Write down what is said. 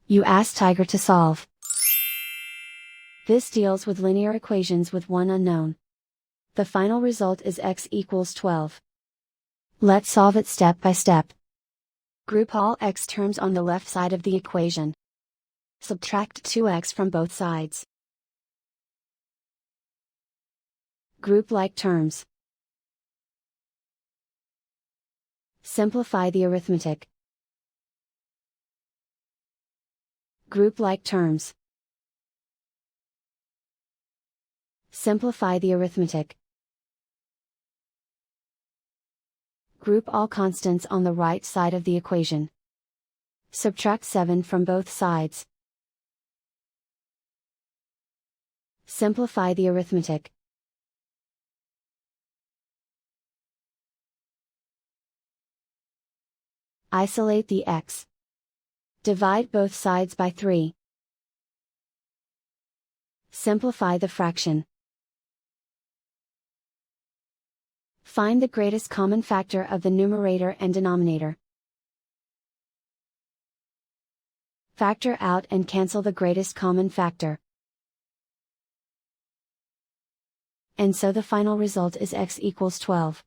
You ask Tiger to solve. This deals with linear equations with one unknown. The final result is x equals 12. Let's solve it step by step. Group all x terms on the left side of the equation. Subtract 2x from both sides. Group like terms. Simplify the arithmetic. Group like terms. Simplify the arithmetic. Group all constants on the right side of the equation. Subtract 7 from both sides. Simplify the arithmetic. Isolate the x. Divide both sides by 3. Simplify the fraction. Find the greatest common factor of the numerator and denominator. Factor out and cancel the greatest common factor. And so the final result is x equals 12.